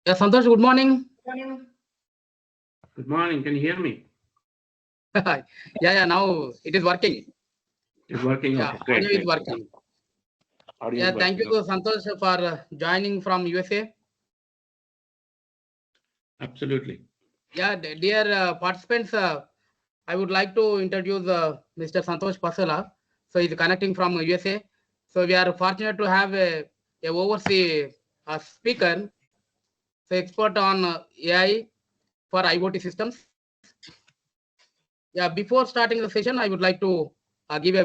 Yeah, Santhosh, good morning. Good morning. Can you hear me? Yeah, now it is working. It's working. Yeah, Okay, great. audio is working. Audio Yeah, is thank you, working. Santhosh, for joining from USA. Absolutely. Yeah, dear participants, I would like to introduce Mr. Santhosh Pasula. So he's connecting from USA. So we are fortunate to have a overseas speaker, so expert on AI for IoT systems. Yeah, before starting the session, I would like to give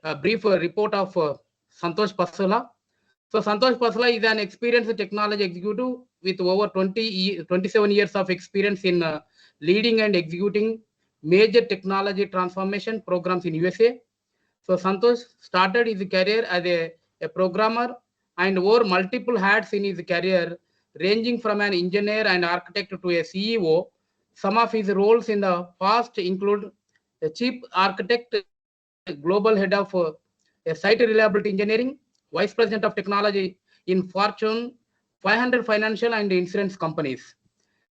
a brief report of Santhosh Pasula. So Santhosh Pasula is an experienced technology executive with over 27 years of experience in leading and executing major technology transformation programs in USA. So Santhosh started his career as a programmer and wore multiple hats in his career, ranging from an engineer and architect to a CEO. Some of his roles in the past include the chief architect, global head of site reliability engineering, vice president of technology in Fortune 500 financial and insurance companies.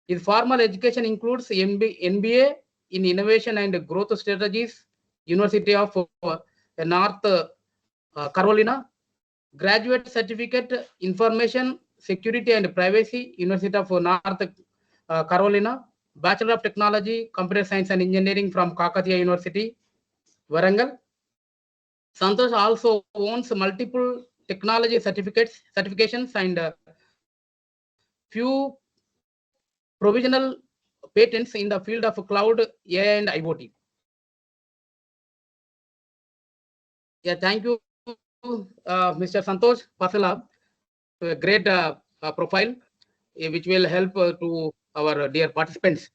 His formal education includes MBA in Innovation and Growth Strategies, University of North Carolina, Graduate Certificate Information Security and Privacy, University of North Carolina, Bachelor of Technology, Computer Science and Engineering from Kakatiya University, Warangal. Santhosh also owns multiple technology certifications, and few provisional patents in the field of cloud, AI, and IoT. Yeah, thank you, Mr. Santhosh Pasula. A great profile, which will help to our dear participants.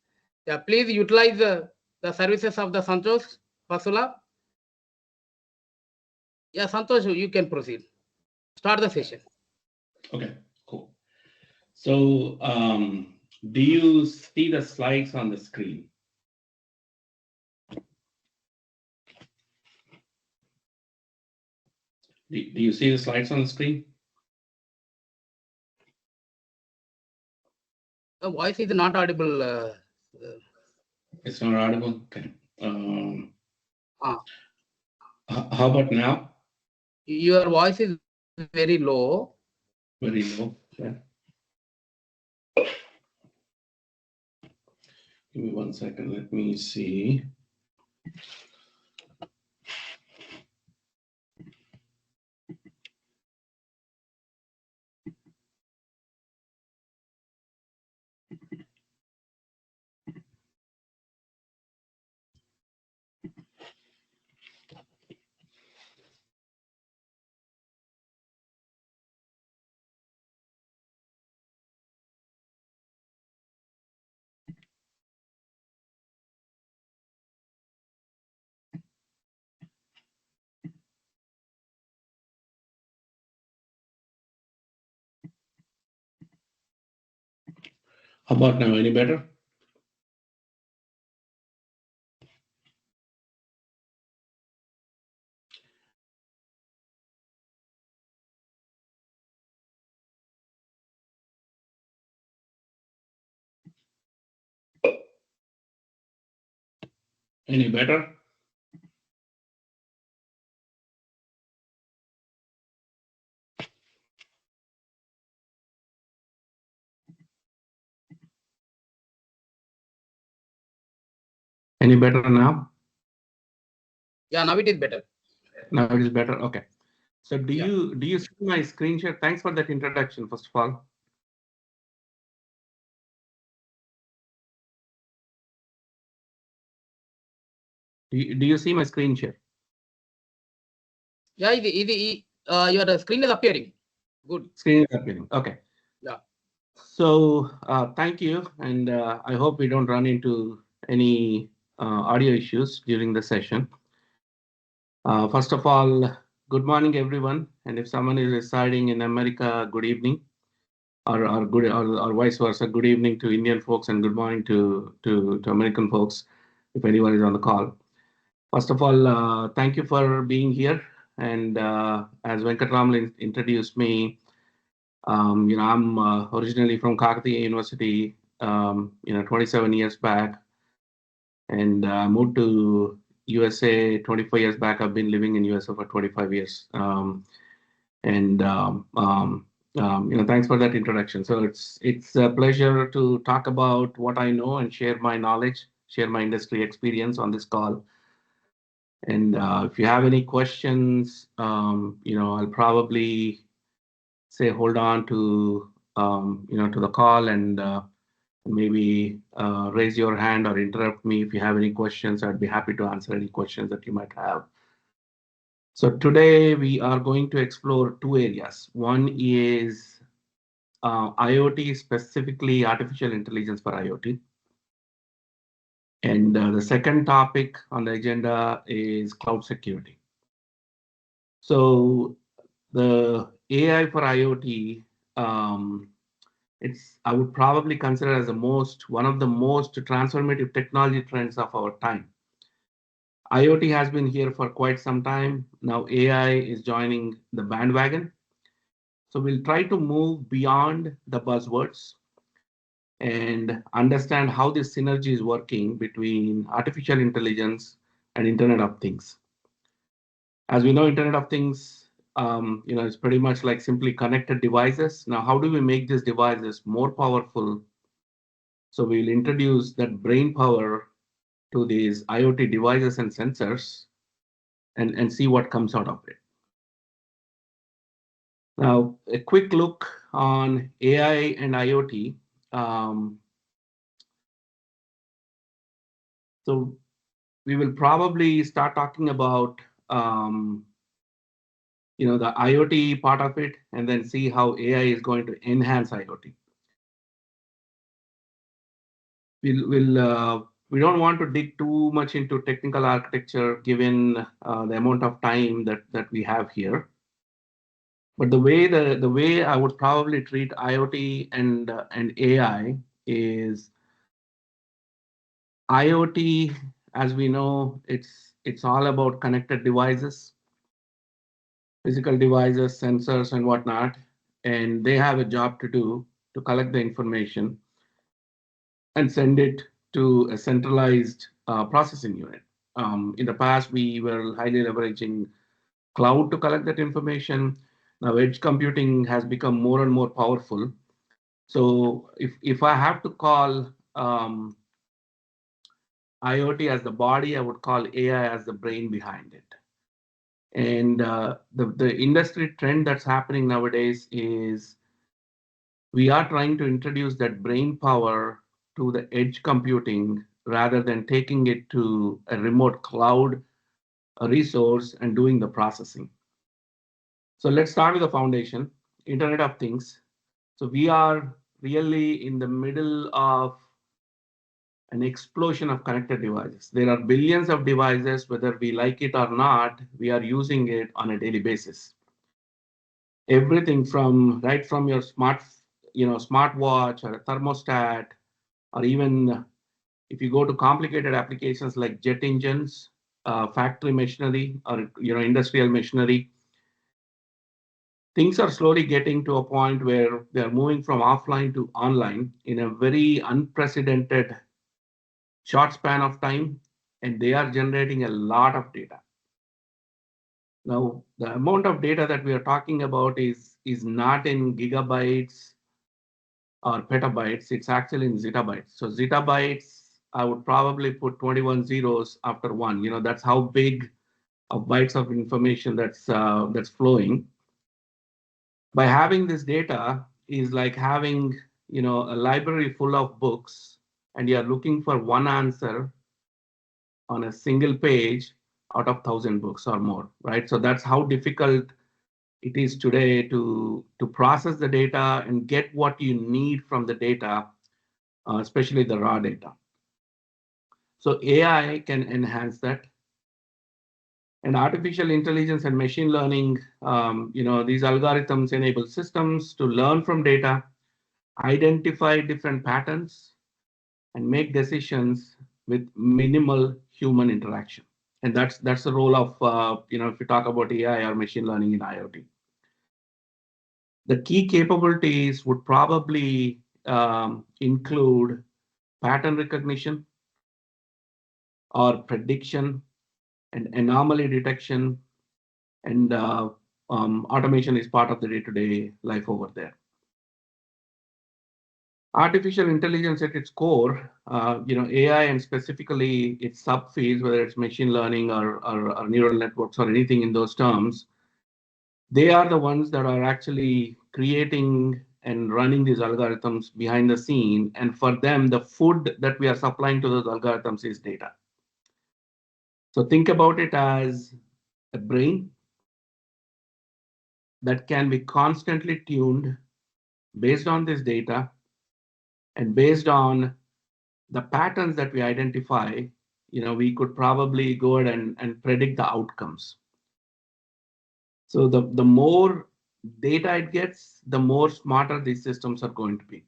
Yeah, please utilize the services of the Santhosh Pasula. Yeah, Santhosh, you can proceed. Start the session. Okay, cool. So, do you see the slides on the screen? Do you see the slides on the screen? The voice is not audible. It's not audible. Okay. Uh, How about now? your voice is very low. Very low. Yeah. Give me 1 second. Let me see. How about now? Any better? Any better? Any better now? Yeah, now it is better. Now it is better. Okay. So Yeah. do you see my screen share? Thanks for that introduction, first of all. Do you see my screen share? Yeah, your screen is appearing. Good. Screen is appearing. Okay. Yeah. So thank you, and I hope we don't run into any audio issues during the session. First of all, good morning, everyone. And if someone is residing in America, good evening, or vice versa, good evening to Indian folks and good morning to American folks, if anyone is on the call. First of all, thank you for being here. And as Venkatramulu introduced me, I'm originally from Kakatiya University, 27 years back, and moved to USA 24 years back. I've been living in USA for 25 years. And Thanks for that introduction. So it's a pleasure to talk about what I know and share my knowledge, share my industry experience on this call. And if you have any questions, I'll probably say hold on to the call and maybe raise your hand or interrupt me if you have any questions. I'd be happy to answer any questions that you might have. So today we are going to explore two areas. One is IoT, specifically artificial intelligence for IoT. And the second topic on the agenda is cloud security. So the AI for IoT, I would probably consider as one of the most transformative technology trends of our time. IoT has been here for quite some time. Now AI is joining the bandwagon. So we'll try to move beyond the buzzwords and understand how this synergy is working between artificial intelligence and Internet of Things. As we know, Internet of Things, it's pretty much like simply connected devices. Now, how do we make these devices more powerful? So we'll introduce that brain power to these IoT devices and sensors and see what comes out of it. Now, a quick look on AI and IoT. So we will probably start talking about the IoT part of it, and then see how AI is going to enhance IoT. We don't want to dig too much into technical architecture given the amount of time that we have here. But the way I would probably treat IoT and AI is IoT, as we know, it's all about connected devices, physical devices, sensors, and whatnot, and they have a job to do to collect the information and send it to a centralized processing unit. In the past, we were highly leveraging cloud to collect that information. Now, edge computing has become more and more powerful. So if I have to call IoT as the body, I would call AI as the brain behind it. And the industry trend that's happening nowadays is we are trying to introduce that brain power to the edge computing rather than taking it to a remote cloud resource and doing the processing. So let's start with the foundation, Internet of Things. So we are really in the middle of an explosion of connected devices. There are billions of devices, whether we like it or not, we are using it on a daily basis. Everything from right from your smartwatch or a thermostat, or even if you go to complicated applications like jet engines, factory machinery, or industrial machinery, things are slowly getting to a point where they're moving from offline to online in a very unprecedented short span of time, and they are generating a lot of data. Now, the amount of data that we are talking about is not in gigabytes or petabytes, it's actually in zettabytes. So zettabytes, I would probably put 21 zeros after one. That's how big of bytes of information that's flowing. By having this data is like having a library full of books, and you're looking for one answer on a single page out of 1,000 books or more, right? So that's how difficult it is today to process the data and get what you need from the data, especially the raw data. So AI can enhance that. And artificial intelligence and machine learning, these algorithms enable systems to learn from data, identify different patterns, and make decisions with minimal human interaction. And that's the role of, if you talk about AI or machine learning in IoT. The key capabilities would probably include pattern recognition or prediction and anomaly detection, and automation is part of the day-to-day life over there. Artificial intelligence at its core, AI and specifically its subfields, whether it's machine learning or neural networks or anything in those terms, they are the ones that are actually creating and running these algorithms behind the scene. And for them, the food that we are supplying to those algorithms is data. So think about it as a brain that can be constantly tuned based on this data and based on the patterns that we identify. We could probably go ahead and predict the outcomes. So the more data it gets, the more smarter these systems are going to be.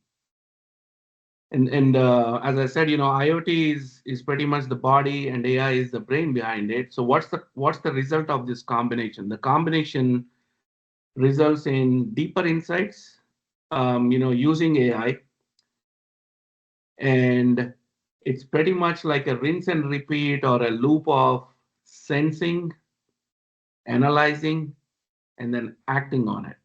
And as I said, IoT is pretty much the body and AI is the brain behind it. So what's the result of this combination? The combination results in deeper insights, using AI, and it's pretty much like a rinse and repeat or a loop of sensing, analyzing, and then acting on it.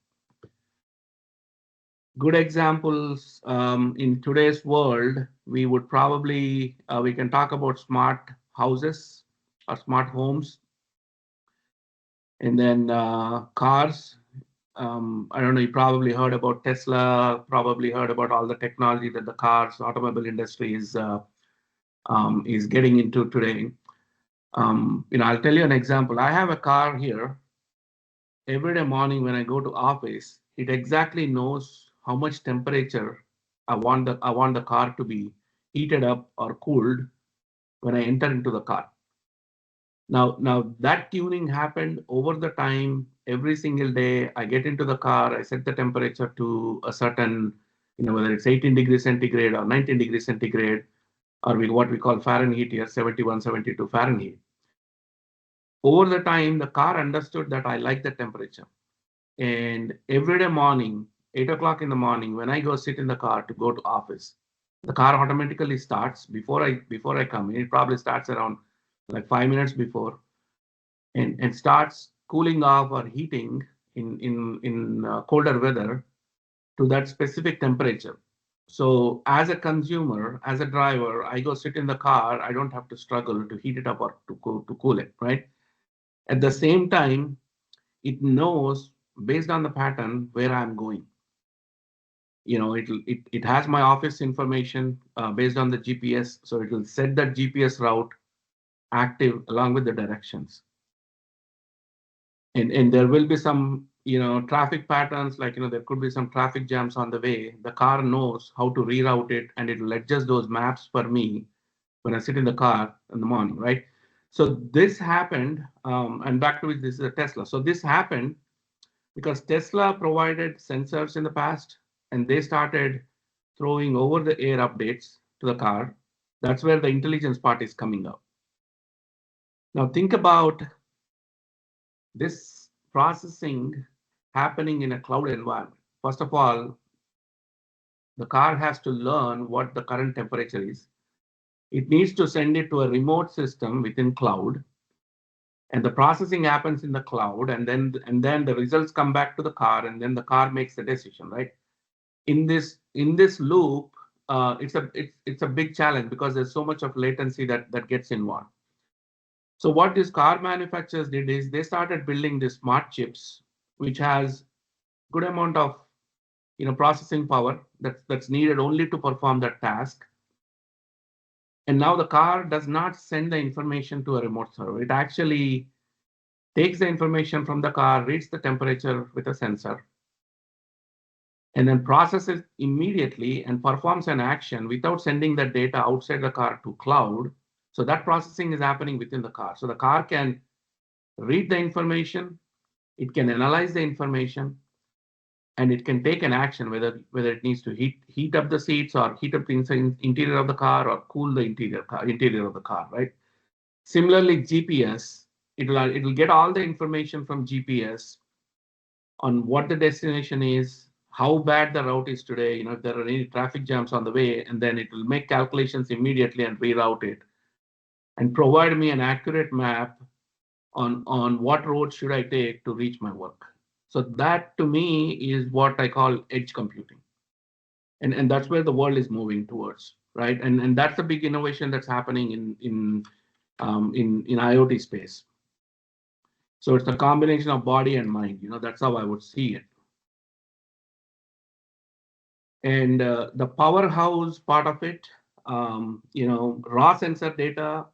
Good examples in today's world, we would probably, we can talk about smart houses or smart homes, and then cars. I don't know, you probably heard about Tesla, probably heard about all the technology that the cars, automobile industry is getting into today. I'll tell you an example. I have a car here. Every day morning when I go to office, it exactly knows how much temperature I want the car to be heated up or cooled when I enter into the car. Now that tuning happened over the time. Every single day I get into the car, I set the temperature to a certain, whether it's 18 degrees centigrade or 19 degrees centigrade, or what we call Fahrenheit here, 71, 72 Fahrenheit. Over the time, the car understood that I like the temperature. And every day morning, 8 o'clock in the morning, when I go sit in the car to go to office, the car automatically starts before I come in. It probably starts around like 5 minutes before, and starts cooling off or heating in colder weather to that specific temperature. So as a consumer, as a driver, I go sit in the car. I don't have to struggle to heat it up or to cool it, right? At the same time, it knows based on the pattern where I'm going. It has my office information based on the GPS, so it will set that GPS route active along with the directions. And there will be some traffic patterns, like there could be some traffic jams on the way. The car knows how to reroute it, and it will adjust those maps for me when I sit in the car in the morning, right? So this happened, and back to it, this is a Tesla. So this happened because Tesla provided sensors in the past, and they started throwing over the air updates to the car. That's where the intelligence part is coming up. Now think about this processing happening in a cloud environment. First of all, the car has to learn what the current temperature is. It needs to send it to a remote system within cloud, and the processing happens in the cloud, and then the results come back to the car, and then the car makes the decision, right? In this loop, it's a big challenge because there's so much of latency that gets involved. So what these car manufacturers did is they started building these smart chips, which has good amount of processing power that's needed only to perform that task. And now the car does not send the information to a remote server. It actually takes the information from the car, reads the temperature with a sensor, and then processes immediately and performs an action without sending the data outside the car to cloud. So that processing is happening within the car. So the car can read the information, it can analyze the information, and it can take an action, whether it needs to heat up the seats or heat up the interior of the car or cool the interior of the car, right? Similarly, GPS, it'll get all the information from GPS on what the destination is, how bad the route is today, if there are any traffic jams on the way, and then it will make calculations immediately and reroute it and provide me an accurate map on what road should I take to reach my work. So that to me is what I call edge computing. And that's where the world is moving towards, right? And that's a big innovation that's happening in IoT space. So it's a combination of body and mind. That's how I would see it. And the powerhouse part of it, raw sensor data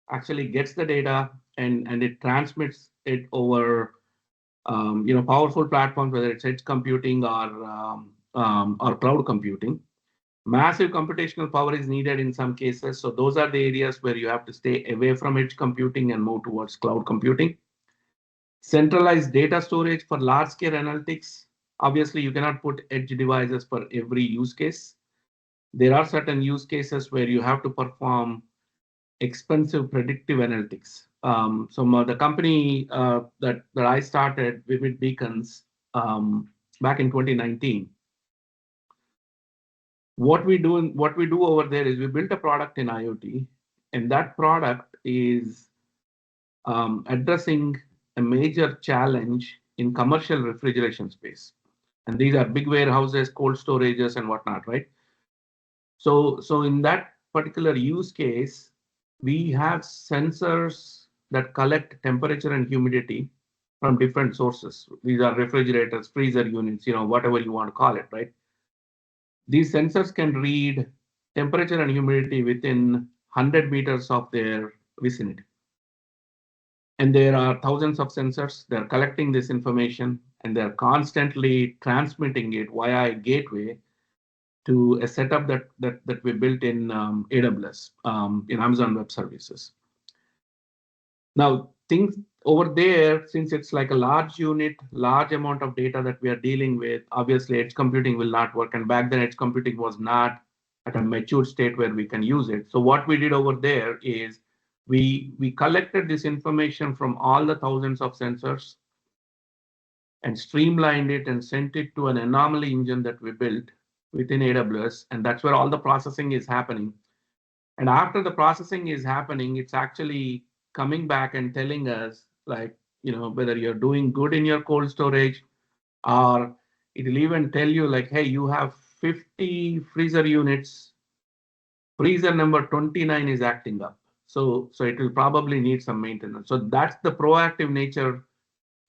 actually gets the data and it transmits it over powerful platforms, whether it's edge computing or cloud computing. Massive computational power is needed in some cases. So those are the areas where you have to stay away from edge computing and move towards cloud computing. Centralized data storage for large scale analytics. Obviously, you cannot put edge devices for every use case. There are certain use cases where you have to perform expensive predictive analytics. So the company that I started, Vivid Beacons, back in 2019. What we do over there is we built a product in IoT, and that product is addressing a major challenge in commercial refrigeration space. And these are big warehouses, cold storages, and whatnot, right? So in that particular use case, we have sensors that collect temperature and humidity from different sources. These are refrigerators, freezer units, whatever you want to call it, right? These sensors can read temperature and humidity within 100 meters of their vicinity. And there are thousands of sensors. They're collecting this information and they're constantly transmitting it via a gateway to a setup that we built in AWS, in Amazon Web Services. Now, things over there, since it's like a large unit, large amount of data that we are dealing with, obviously edge computing will not work. And back then, edge computing was not at a mature state where we can use it. So what we did over there is we collected this information from all the thousands of sensors and streamlined it and sent it to an anomaly engine that we built within AWS. And that's where all the processing is happening. And after the processing is happening, it's actually coming back and telling us, like, whether you're doing good in your cold storage, or it'll even tell you, like, hey, you have 50 freezer units. Freezer number 29 is acting up. So it will probably need some maintenance. So that's the proactive nature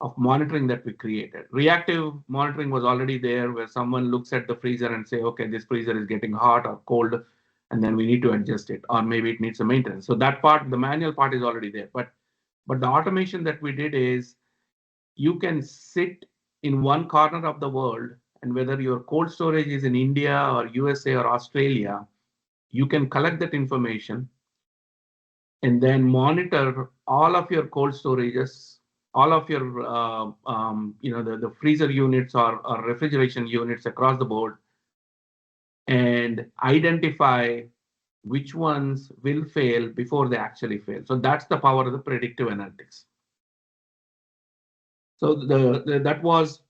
of monitoring that we created. Reactive monitoring was already there, where someone looks at the freezer and say, okay, this freezer is getting hot or cold, and then we need to adjust it, or maybe it needs a maintenance. So that part, the manual part, is already there. But the automation that we did is you can sit in one corner of the world, and whether your cold storage is in India or USA or Australia, you can collect that information and then monitor all of your cold storages, all of your the freezer units or refrigeration units across the board, and identify which ones will fail before they actually fail. So that's the power of the predictive analytics. So that was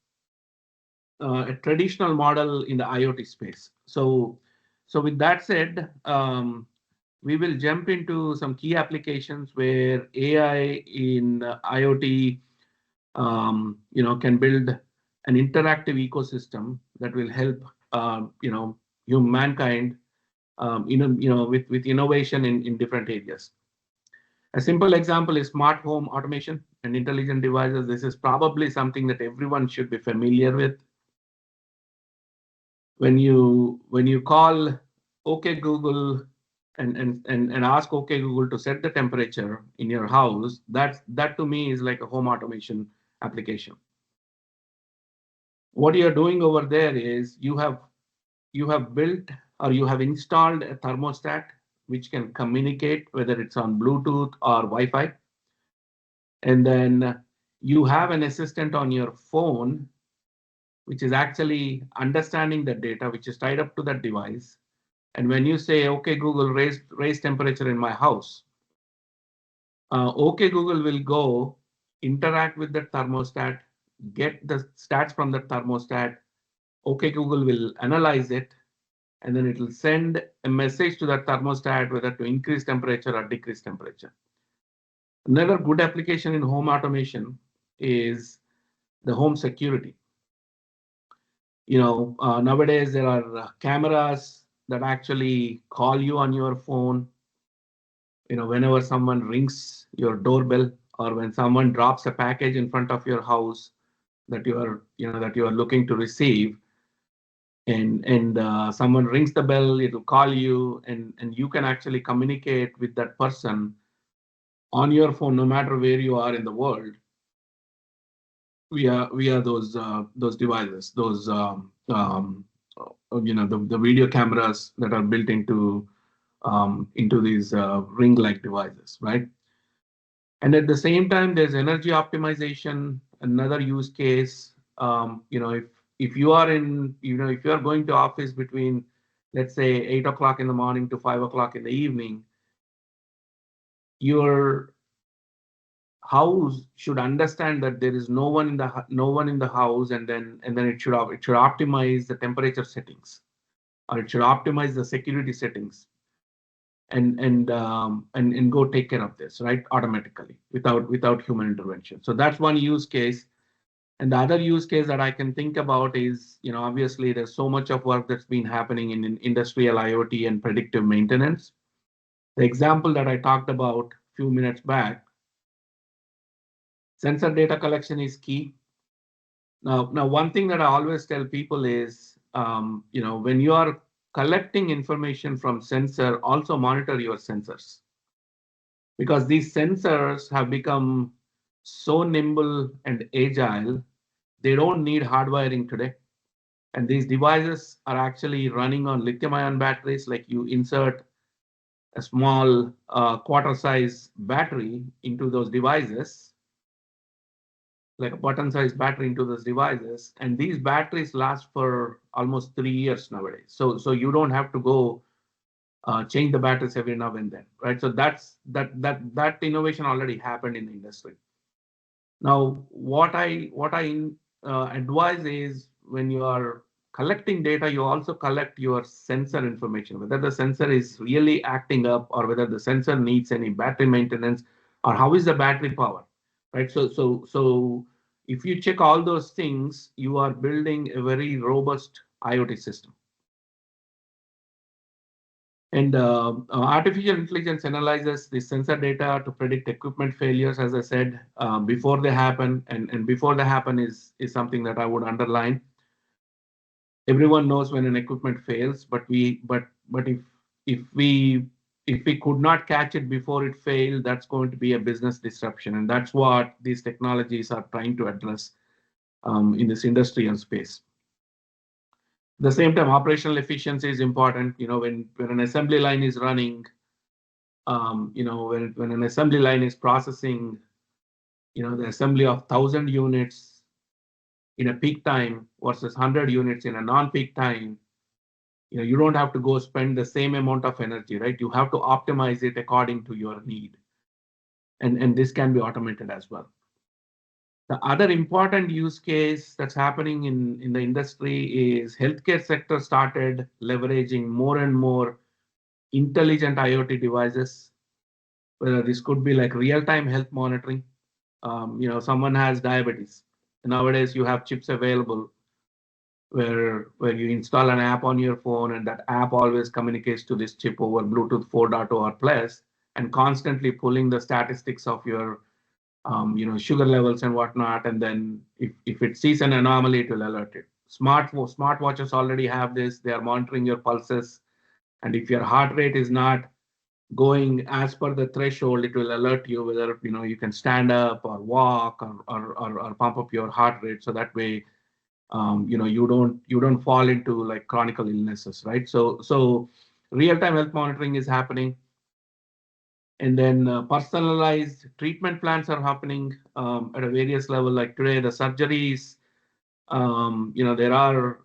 a traditional model in the IoT space. So with that said, we will jump into some key applications where AI in IoT, can build an interactive ecosystem that will help, mankind, with innovation in different areas. A simple example is smart home automation and intelligent devices. This is probably something that everyone should be familiar with. When you call OK Google and ask OK Google to set the temperature in your house, that to me is like a home automation application. What you're doing over there is you have built or you have installed a thermostat which can communicate, whether it's on Bluetooth or Wi-Fi. And then you have an assistant on your phone, which is actually understanding the data, which is tied up to that device. And when you say, OK, Google, raise temperature in my house, OK, Google will go interact with the thermostat, get the stats from the thermostat, OK Google will analyze it, and then it will send a message to that thermostat whether to increase temperature or decrease temperature. Another good application in home automation is the home security. Nowadays there are cameras that actually call you on your phone. Whenever someone rings your doorbell, or when someone drops a package in front of your house that you are looking to receive, and someone rings the bell, it will call you, and you can actually communicate with that person on your phone, no matter where you are in the world, via those devices, the video cameras that are built into these ring-like devices, right? And at the same time, there's energy optimization, another use case. If you are if you are going to office between, let's say, 8 o'clock in the morning to 5 o'clock in the evening, your house should understand that there is no one in the house, and then it should optimize the temperature settings, or it should optimize the security settings, and go take care of this, right, automatically without human intervention. So that's one use case. And the other use case that I can think about is, obviously there's so much of work that's been happening in industrial IoT and predictive maintenance. The example that I talked about a few minutes back, sensor data collection is key. Now, one thing that I always tell people is, when you are collecting information from sensor, also monitor your sensors, because these sensors have become so nimble and agile, they don't need hardwiring today. And these devices are actually running on lithium-ion batteries. Like, you insert a small quarter-size battery into those devices, like a button-sized battery into those devices, and these batteries last for almost 3 years nowadays. So you don't have to go change the batteries every now and then, right? So that innovation already happened in the industry. Now, what I advise is, when you are collecting data, you also collect your sensor information, whether the sensor is really acting up, or whether the sensor needs any battery maintenance, or how is the battery power, right? So if you check all those things, you are building a very robust IoT system. And artificial intelligence analyzes the sensor data to predict equipment failures, as I said, before they happen. And before they happen is something that I would underline. Everyone knows when an equipment fails, but if we could not catch it before it failed, that's going to be a business disruption, and that's what these technologies are trying to address in this industrial space. At the same time, operational efficiency is important. When an assembly line is running, when an assembly line is processing, the assembly of 1,000 units in a peak time versus 100 units in a non-peak time, you don't have to go spend the same amount of energy, right? You have to optimize it according to your need. And this can be automated as well. The other important use case that's happening in the industry is healthcare sector started leveraging more and more intelligent IoT devices, whether this could be like real-time health monitoring. Someone has diabetes. Nowadays, you have chips available where you install an app on your phone, and that app always communicates to this chip over Bluetooth 4.0 or plus, and constantly pulling the statistics of your sugar levels and whatnot. And then if it sees an anomaly, it will alert it. Smartwatches already have this. They are monitoring your pulses. And if your heart rate is not going as per the threshold, it will alert you whether you can stand up or walk or pump up your heart rate. So that way, you don't fall into like chronic illnesses, right? So real-time health monitoring is happening. And then personalized treatment plans are happening at a various level. Like today, the surgeries, there are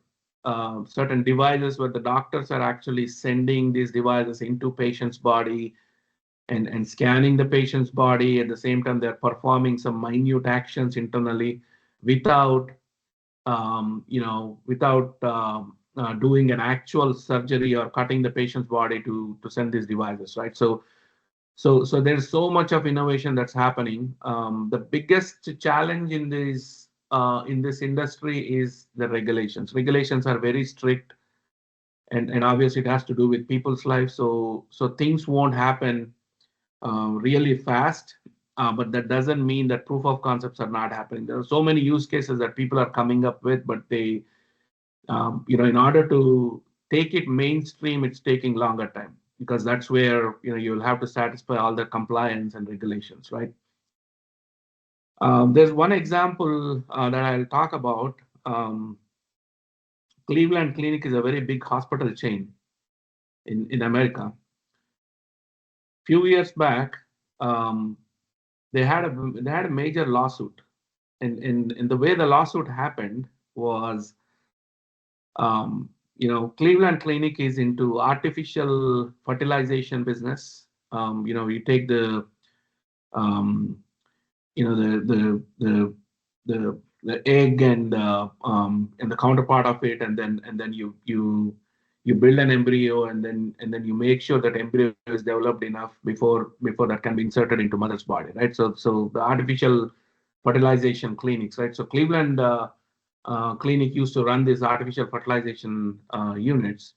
certain devices where the doctors are actually sending these devices into patient's body and scanning the patient's body. At the same time, they're performing some minute actions internally without without doing an actual surgery or cutting the patient's body to send these devices, right? So there's so much of innovation that's happening. The biggest challenge in this industry is the regulations. Regulations are very strict, and obviously it has to do with people's lives. So things won't happen really fast, but that doesn't mean that proof of concepts are not happening. There are so many use cases that people are coming up with, but they, in order to take it mainstream, it's taking longer time because that's where you'll have to satisfy all the compliance and regulations, right? There's one example that I'll talk about. Cleveland Clinic is a very big hospital chain in America. Few years back, um, they had a major lawsuit, and the way the lawsuit happened was, Cleveland Clinic is into artificial fertilization business. You take the um, the egg and the counterpart of it, and then you build an embryo, and then you make sure that embryo is developed enough before that can be inserted into mother's body, right? So the artificial fertilization clinics, right? So Cleveland Clinic used to run these artificial fertilization units.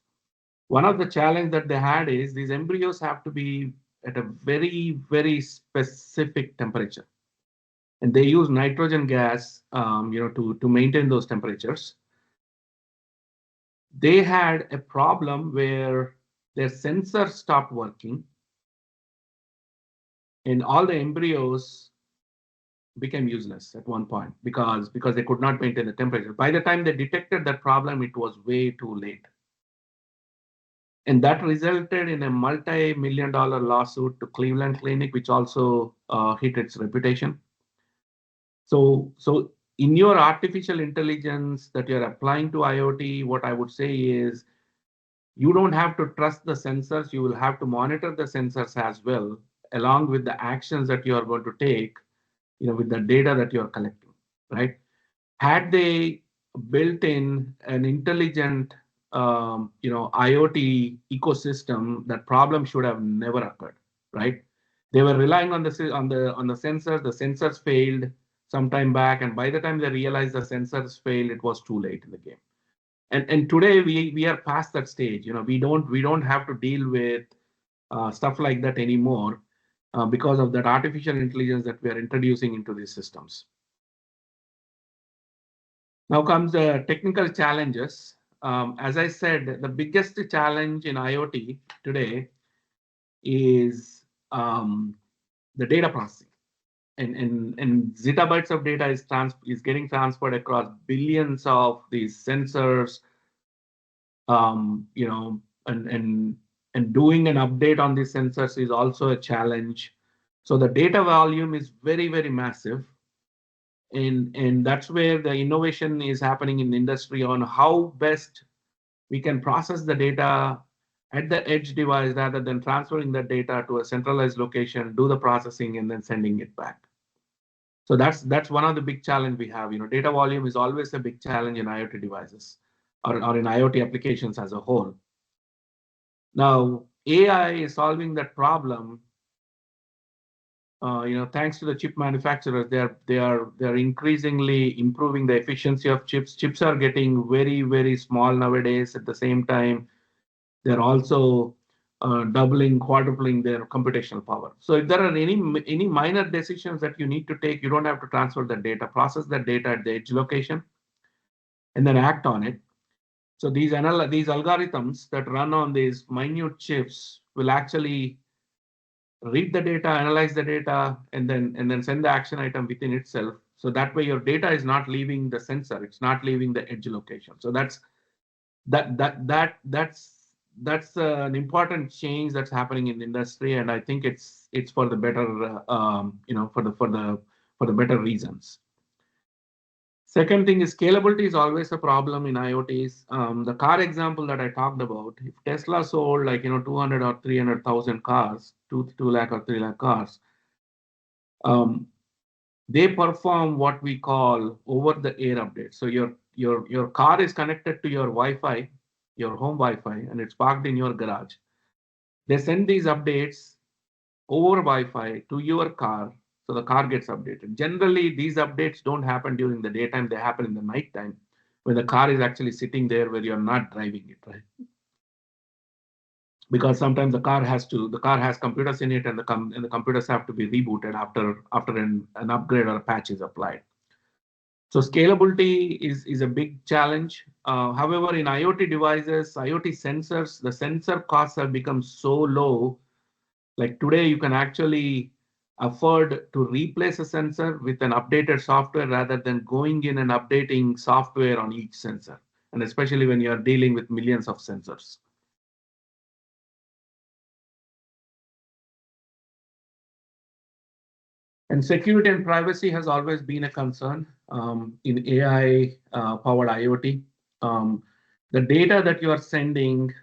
One of the challenge that they had is these embryos have to be at a very, very specific temperature, and they use nitrogen gas, to maintain those temperatures. They had a problem where their sensor stopped working, and all the embryos became useless at one point because they could not maintain the temperature. By the time they detected that problem, it was way too late. And that resulted in a multi-million-dollar lawsuit to Cleveland Clinic, which also hit its reputation. So in your artificial intelligence that you're applying to IoT, what I would say is you don't have to trust the sensors. You will have to monitor the sensors as well, along with the actions that you are going to take, with the data that you are collecting, right? Had they built in an intelligent, IoT ecosystem, that problem should have never occurred, right? They were relying on the sensors. The sensors failed some time back, and by the time they realized the sensors failed, it was too late in the game. And today we are past that stage. We don't have to deal with stuff like that anymore because of that artificial intelligence that we are introducing into these systems. Now comes the technical challenges. As I said, the biggest challenge in IoT today is the data processing. And zettabytes of data is getting transferred across billions of these sensors, and doing an update on these sensors is also a challenge. So the data volume is very, very massive. And that's where the innovation is happening in the industry on how best we can process the data at the edge device rather than transferring the data to a centralized location, do the processing, and then sending it back. So that's one of the big challenge we have. Data volume is always a big challenge in IoT devices or in IoT applications as a whole. Now, AI is solving that problem. Thanks to the chip manufacturers, they're increasingly improving the efficiency of chips. Chips are getting very, very small nowadays. At the same time, they're also doubling, quadrupling their computational power. So if there are any minor decisions that you need to take, you don't have to transfer the data, process the data at the edge location, and then act on it. So these algorithms that run on these minute chips will actually read the data, analyze the data, and then send the action item within itself. So that way your data is not leaving the sensor, it's not leaving the edge location. So that's an important change that's happening in the industry, and I think it's for the better, for the better reasons. Second thing is scalability is always a problem in IoTs. The car example that I talked about, if Tesla sold 200 or 300,000 cars, 2 lakh or 3 lakh cars, they perform what we call over-the-air updates. So your car is connected to your Wi-Fi, your home Wi-Fi, and it's parked in your garage. They send these updates over Wi-Fi to your car, so the car gets updated. Generally, these updates don't happen during the daytime; they happen in the nighttime, when the car is actually sitting there where you're not driving it, right? Because sometimes the car has computers in it, and the computers have to be rebooted after an upgrade or a patch is applied. So scalability is a big challenge. However, in IoT devices, IoT sensors, the sensor costs have become so low. Like today, you can actually afford to replace a sensor with an updated software rather than going in and updating software on each sensor, and especially when you are dealing with millions of sensors. And security and privacy has always been a concern in AI-powered IoT. The data that you are sending,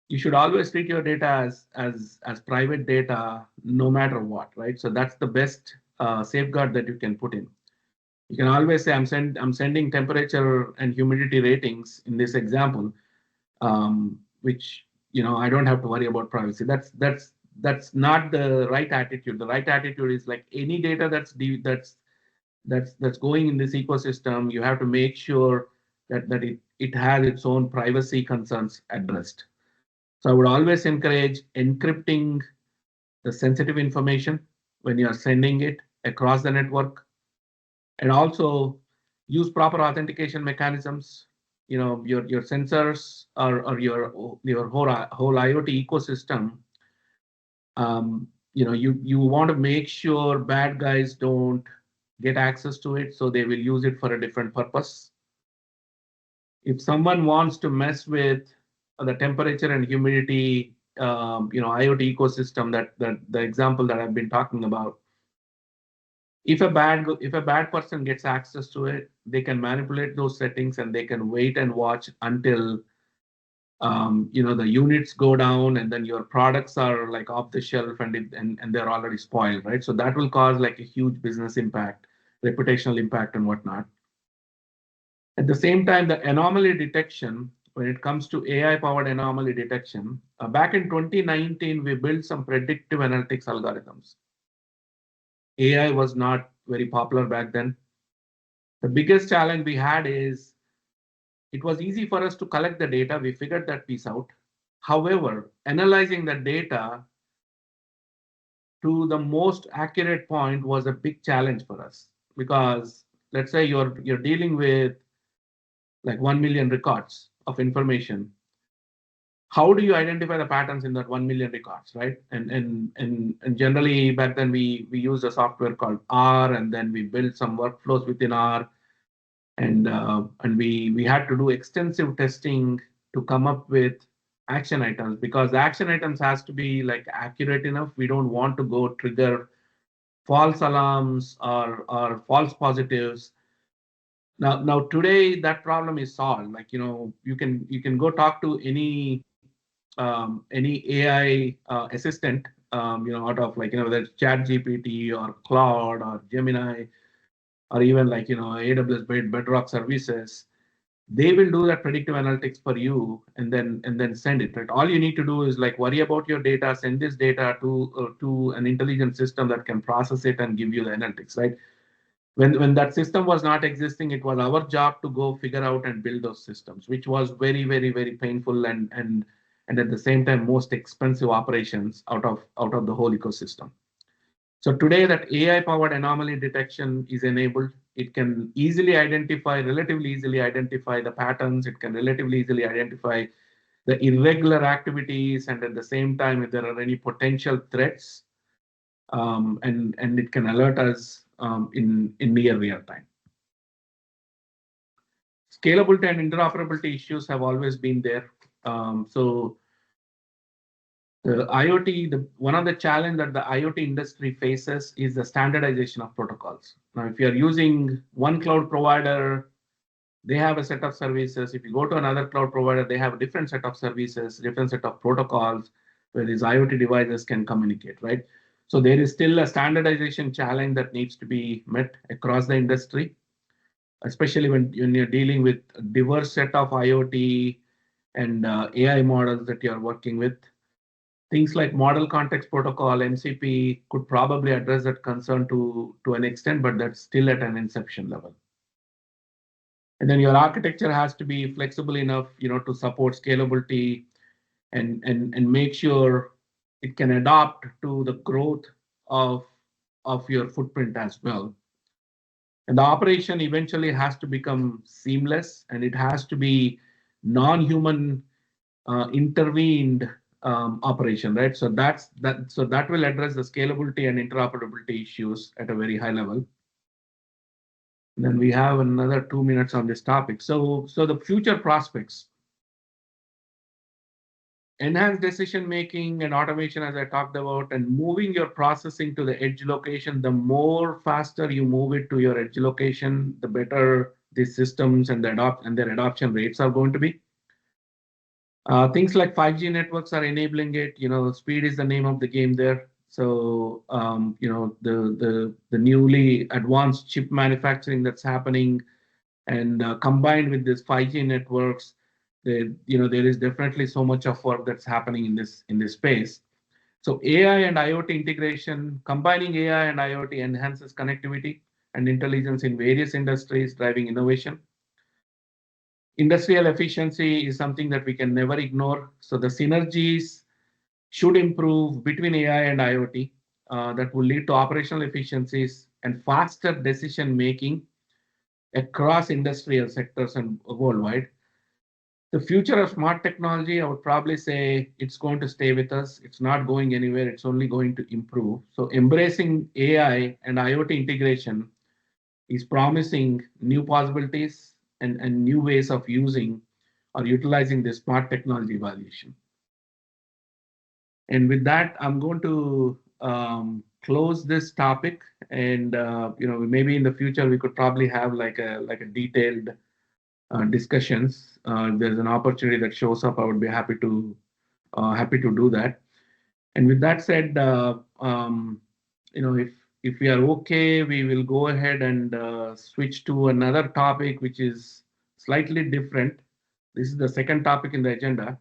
you should always treat your data as private data, no matter what, right? So that's the best safeguard that you can put in. You can always say, I'm sending temperature and humidity ratings in this example, which I don't have to worry about privacy. That's not the right attitude. The right attitude is like any data that's going in this ecosystem, you have to make sure that it has its own privacy concerns addressed. So I would always encourage encrypting the sensitive information when you are sending it across the network, and also use proper authentication mechanisms. Your sensors or your whole IoT ecosystem. You want to make sure bad guys don't get access to it, so they will use it for a different purpose. If someone wants to mess with the temperature and humidity, IoT ecosystem, that the example that I've been talking about, if a bad person gets access to it, they can manipulate those settings and they can wait and watch until the units go down, and then your products are like off the shelf and they're already spoiled, right? So that will cause like a huge business impact, reputational impact, and whatnot. At the same time, the anomaly detection, when it comes to AI-powered anomaly detection, back in 2019, we built some predictive analytics algorithms. AI was not very popular back then. The biggest challenge we had is it was easy for us to collect the data. We figured that piece out. However, analyzing the data to the most accurate point was a big challenge for us, because let's say you're dealing with like 1 million records of information. How do you identify the patterns in that 1 million records, right? And generally back then we used a software called R, and then we built some workflows within R, and we had to do extensive testing to come up with action items, because the action items has to be like accurate enough. We don't want to go trigger false alarms or false positives. Now today that problem is solved. Like you can go talk to any AI assistant, out of like whether it's Chat GPT or Claude or Gemini, or even like AWS Bedrock services. They will do that predictive analytics for you and then send it. Right? All you need to do is like worry about your data, send this data to an intelligent system that can process it and give you the analytics. Right? When that system was not existing, it was our job to go figure out and build those systems, which was very, very, very painful and at the same time most expensive operations out of the whole ecosystem. So today that AI-powered anomaly detection is enabled. It can relatively easily identify the patterns. It can relatively easily identify the irregular activities, and at the same time, if there are any potential threats, and it can alert us in near real time. Scalability and interoperability issues have always been there. So the IoT, one of the challenges that the IoT industry faces is the standardization of protocols. Now, if you're using one cloud provider, they have a set of services. If you go to another cloud provider, they have a different set of services, different set of protocols where these IoT devices can communicate, right? So there is still a standardization challenge that needs to be met across the industry. especially when you're dealing with a diverse set of IoT and AI models that you're working with. Things like model context protocol, MCP, could probably address that concern to an extent, but that's still at an inception level. And then your architecture has to be flexible enough, to support scalability and make sure it can adapt to the growth of your footprint as well. And the operation eventually has to become seamless, and it has to be non-human intervened operation, right? So that will address the scalability and interoperability issues at a very high level. And then we have another 2 minutes on this topic. So the future prospects. Enhanced decision making and automation, as I talked about, and moving your processing to the edge location. The more faster you move it to your edge location, the better these systems and their adoption rates are going to be. Things like 5G networks are enabling it. Speed is the name of the game there. So the newly advanced chip manufacturing that's happening, and combined with this 5G networks, there is definitely so much of work that's happening in this space. So AI and IoT integration, combining AI and IoT enhances connectivity and intelligence in various industries, driving innovation. Industrial efficiency is something that we can never ignore. So the synergies should improve between AI and IoT. That will lead to operational efficiencies and faster decision making across industrial sectors and worldwide. The future of smart technology, I would probably say it's going to stay with us. It's not going anywhere. It's only going to improve. So embracing AI and IoT integration is promising new possibilities and new ways of using or utilizing this smart technology evaluation. And with that, I'm going to close this topic. And maybe in the future we could probably have like a detailed discussions. If there's an opportunity that shows up, I would be happy to do that. And with that said, if we are okay, we will go ahead and switch to another topic, which is slightly different. This is the second topic in the agenda.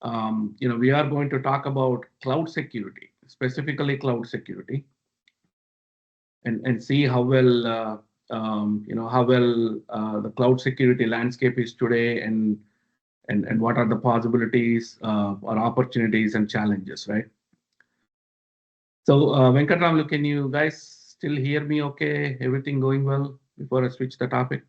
We are going to talk about cloud security, specifically cloud security, and see how well the cloud security landscape is today, and what are the possibilities or opportunities and challenges, right? So Venkatramulu, can you guys still hear me okay? Everything going well before I switch the topic?